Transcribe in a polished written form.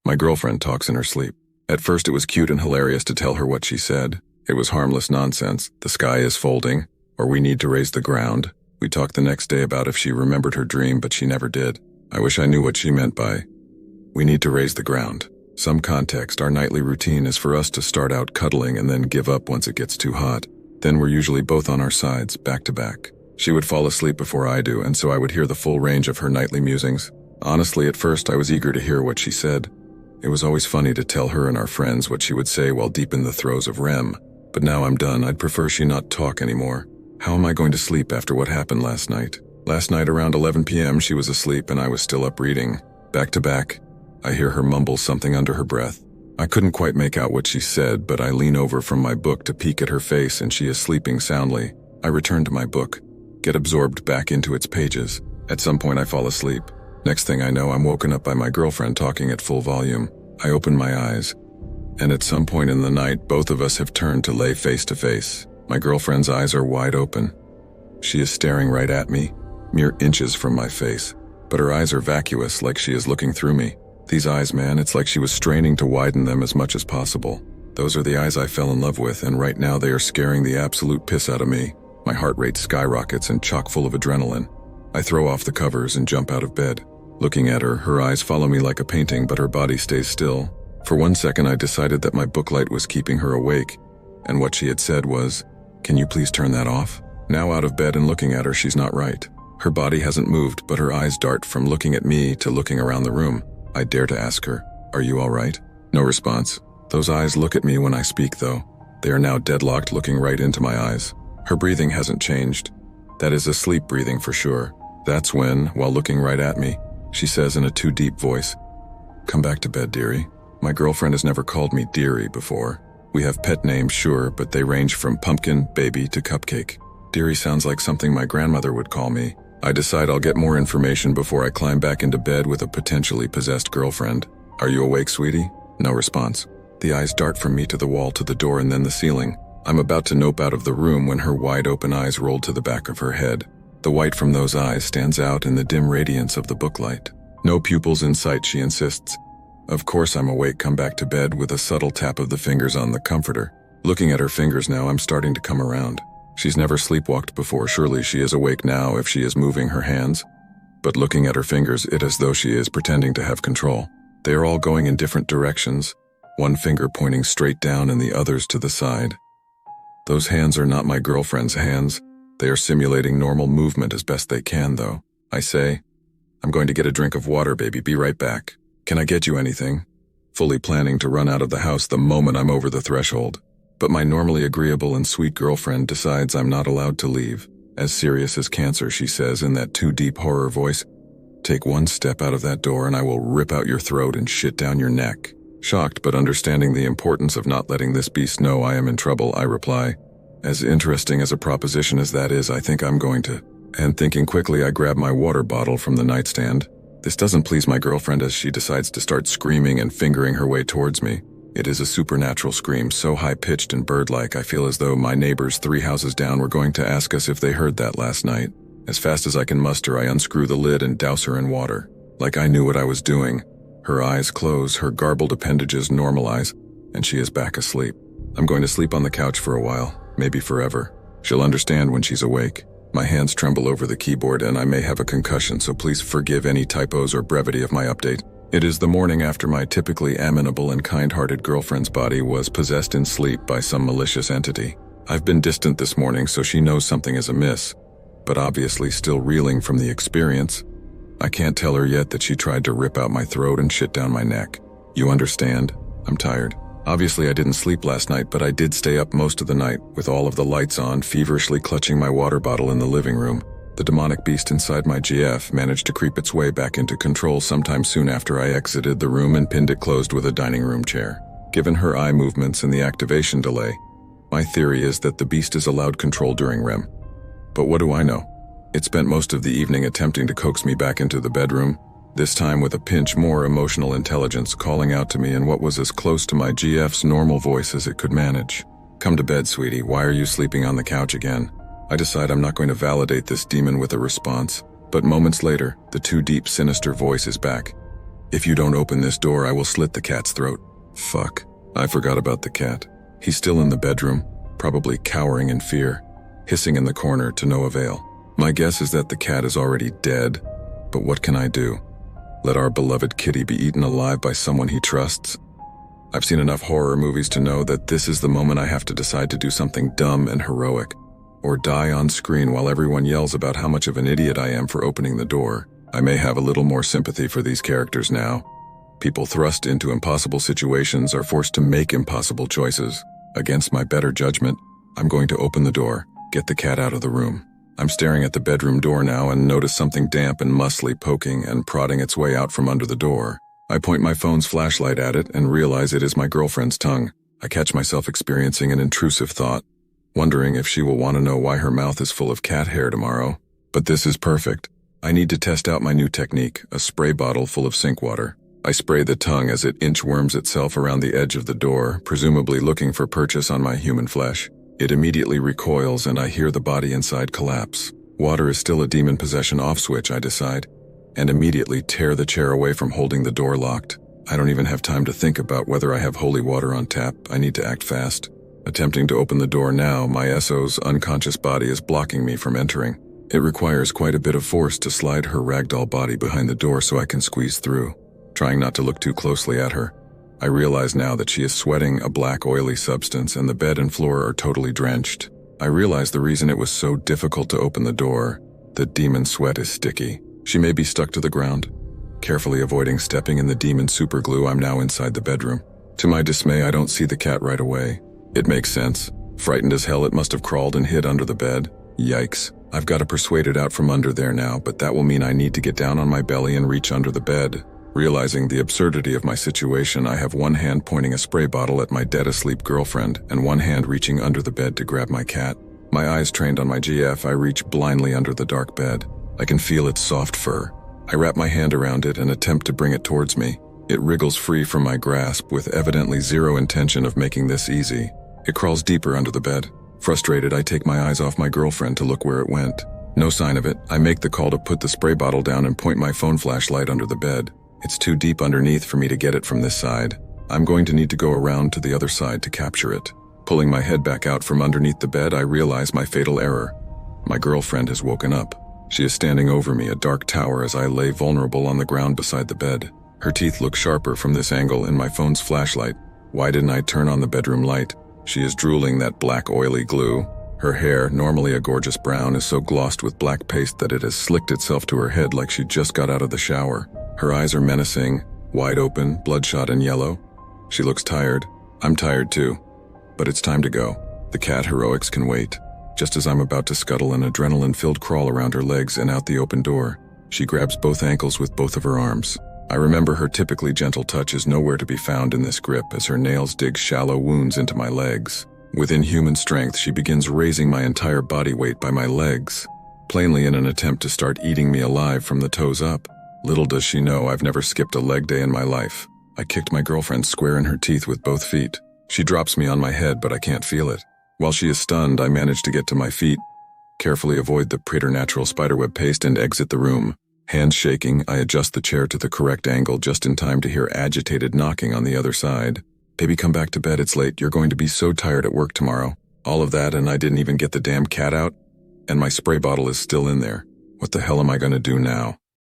My girlfriend talks in her sleep. At first it was cute and hilarious to tell her what she said. It was harmless nonsense. The sky is folding, or we need to raise the ground. We talked the next day about if she remembered her dream, but she never did. I wish I knew what she meant by, we need to raise the ground. Some context, our nightly routine is for us to start out cuddling and then give up once it gets too hot. Then we're usually both on our sides, back to back. She would fall asleep before I do, and so I would hear the full range of her nightly musings. Honestly, at first I was eager to hear what she said. It was always funny to tell her and our friends what she would say while deep in the throes of REM. But now I'm done, I'd prefer she not talk anymore. How am I going to sleep after what happened last night? Last night around 11 p.m. she was asleep and I was still up reading. Back to back, I hear her mumble something under her breath. I couldn't quite make out what she said, but I lean over from my book to peek at her face and she is sleeping soundly. I return to my book, get absorbed back into its pages. At some point I fall asleep. Next thing I know, I'm woken up by my girlfriend talking at full volume. I open my eyes, and at some point in the night, both of us have turned to lay face to face. My girlfriend's eyes are wide open. She is staring right at me, mere inches from my face, but her eyes are vacuous, like she is looking through me. These eyes, man, it's like she was straining to widen them as much as possible. Those are the eyes I fell in love with, and right now they are scaring the absolute piss out of me. My heart rate skyrockets and chock full of adrenaline. I throw off the covers and jump out of bed. Looking at her, her eyes follow me like a painting, but her body stays still. For 1 second, I decided that my booklight was keeping her awake, and what she had said was, "Can you please turn that off?" Now out of bed and looking at her, she's not right. Her body hasn't moved, but her eyes dart from looking at me to looking around the room. I dare to ask her, "Are you all right?" No response. Those eyes look at me when I speak, though. They are now deadlocked, looking right into my eyes. Her breathing hasn't changed. That is a sleep breathing for sure. That's when, while looking right at me, she says in a too deep voice, "Come back to bed, dearie." My girlfriend has never called me dearie before. We have pet names, sure, but they range from pumpkin, baby, to cupcake. Dearie sounds like something my grandmother would call me. I decide I'll get more information before I climb back into bed with a potentially possessed girlfriend. "Are you awake, sweetie?" No response. The eyes dart from me to the wall, to the door, and then the ceiling. I'm about to nope out of the room when her wide open eyes roll to the back of her head. The white from those eyes stands out in the dim radiance of the booklight. "No pupils in sight," she insists. Of course I'm awake, come back to bed with a subtle tap of the fingers on the comforter. Looking at her fingers now, I'm starting to come around. She's never sleepwalked before, surely she is awake now if she is moving her hands. But looking at her fingers, it is as though she is pretending to have control. They are all going in different directions, one finger pointing straight down and the others to the side. Those hands are not my girlfriend's hands. They are simulating normal movement as best they can, though. I say, "I'm going to get a drink of water, baby, be right back. Can I get you anything?" Fully planning to run out of the house the moment I'm over the threshold. But my normally agreeable and sweet girlfriend decides I'm not allowed to leave. As serious as cancer, she says in that too deep horror voice, "Take one step out of that door and I will rip out your throat and shit down your neck." Shocked but understanding the importance of not letting this beast know I am in trouble, I reply, "As interesting as a proposition as that is, I think I'm going to." And thinking quickly, I grab my water bottle from the nightstand. This doesn't please my girlfriend as she decides to start screaming and fingering her way towards me. It is a supernatural scream, so high-pitched and bird-like I feel as though my neighbors 3 houses down were going to ask us if they heard that last night. As fast as I can muster, I unscrew the lid and douse her in water. Like I knew what I was doing. Her eyes close, her garbled appendages normalize, and she is back asleep. I'm going to sleep on the couch for a while, maybe forever. She'll understand when she's awake. My hands tremble over the keyboard and I may have a concussion, so please forgive any typos or brevity of my update. It is the morning after my typically amenable and kind-hearted girlfriend's body was possessed in sleep by some malicious entity. I've been distant this morning, so she knows something is amiss, but obviously still reeling from the experience. I can't tell her yet that she tried to rip out my throat and shit down my neck. You understand? I'm tired. Obviously I didn't sleep last night, but I did stay up most of the night, with all of the lights on, feverishly clutching my water bottle in the living room. The demonic beast inside my GF managed to creep its way back into control sometime soon after I exited the room and pinned it closed with a dining room chair. Given her eye movements and the activation delay, my theory is that the beast is allowed control during REM. But what do I know? It spent most of the evening attempting to coax me back into the bedroom, this time with a pinch more emotional intelligence calling out to me in what was as close to my GF's normal voice as it could manage. "Come to bed, sweetie. Why are you sleeping on the couch again?" I decide I'm not going to validate this demon with a response, but moments later, the too deep, sinister voice is back. If you don't open this door, I will slit the cat's throat. Fuck. I forgot about the cat. He's still in the bedroom, probably cowering in fear, hissing in the corner to no avail. My guess is that the cat is already dead, but what can I do? Let our beloved kitty be eaten alive by someone he trusts? I've seen enough horror movies to know that this is the moment I have to decide to do something dumb and heroic, or die on screen while everyone yells about how much of an idiot I am for opening the door. I may have a little more sympathy for these characters now. People thrust into impossible situations are forced to make impossible choices. Against my better judgment, I'm going to open the door, get the cat out of the room. I'm staring at the bedroom door now and notice something damp and muscly poking and prodding its way out from under the door. I point my phone's flashlight at it and realize it is my girlfriend's tongue. I catch myself experiencing an intrusive thought, wondering if she will want to know why her mouth is full of cat hair tomorrow. But this is perfect. I need to test out my new technique, a spray bottle full of sink water. I spray the tongue as it inchworms itself around the edge of the door, presumably looking for purchase on my human flesh. It immediately recoils and I hear the body inside collapse. Water is still a demon possession off switch, I decide, and immediately tear the chair away from holding the door locked. I don't even have time to think about whether I have holy water on tap. I need to act fast. Attempting to open the door now, my SO's unconscious body is blocking me from entering. It requires quite a bit of force to slide her ragdoll body behind the door so I can squeeze through. Trying not to look too closely at her, I realize now that she is sweating a black oily substance and the bed and floor are totally drenched. I realize the reason it was so difficult to open the door. The demon sweat is sticky. She may be stuck to the ground. Carefully avoiding stepping in the demon superglue, I'm now inside the bedroom. To my dismay, I don't see the cat right away. It makes sense. Frightened as hell, it must have crawled and hid under the bed. Yikes. I've got to persuade it out from under there now, but that will mean I need to get down on my belly and reach under the bed. Realizing the absurdity of my situation, I have one hand pointing a spray bottle at my dead-asleep girlfriend and one hand reaching under the bed to grab my cat. My eyes trained on my GF, I reach blindly under the dark bed. I can feel its soft fur. I wrap my hand around it and attempt to bring it towards me. It wriggles free from my grasp with evidently zero intention of making this easy. It crawls deeper under the bed. Frustrated, I take my eyes off my girlfriend to look where it went. No sign of it. I make the call to put the spray bottle down and point my phone flashlight under the bed. It's too deep underneath for me to get it from this side. I'm going to need to go around to the other side to capture it. Pulling my head back out from underneath the bed, I realize my fatal error. My girlfriend has woken up. She is standing over me, a dark tower, as I lay vulnerable on the ground beside the bed. Her teeth look sharper from this angle in my phone's flashlight. Why didn't I turn on the bedroom light? She is drooling that black oily glue. Her hair, normally a gorgeous brown, is so glossed with black paste that it has slicked itself to her head like she just got out of the shower. Her eyes are menacing, wide open, bloodshot and yellow. She looks tired. I'm tired too. But it's time to go. The cat heroics can wait. Just as I'm about to scuttle an adrenaline-filled crawl around her legs and out the open door, she grabs both ankles with both of her arms. I remember her typically gentle touch is nowhere to be found in this grip as her nails dig shallow wounds into my legs. With inhuman strength, she begins raising my entire body weight by my legs, plainly in an attempt to start eating me alive from the toes up. Little does she know I've never skipped a leg day in my life. I kicked my girlfriend square in her teeth with both feet. She drops me on my head, but I can't feel it. While she is stunned, I manage to get to my feet, carefully avoid the preternatural spiderweb paste and exit the room. Hands shaking, I adjust the chair to the correct angle just in time to hear agitated knocking on the other side. Baby, come back to bed, it's late. You're going to be so tired at work tomorrow. All of that, and I didn't even get the damn cat out? And my spray bottle is still in there. What the hell am I going to do now?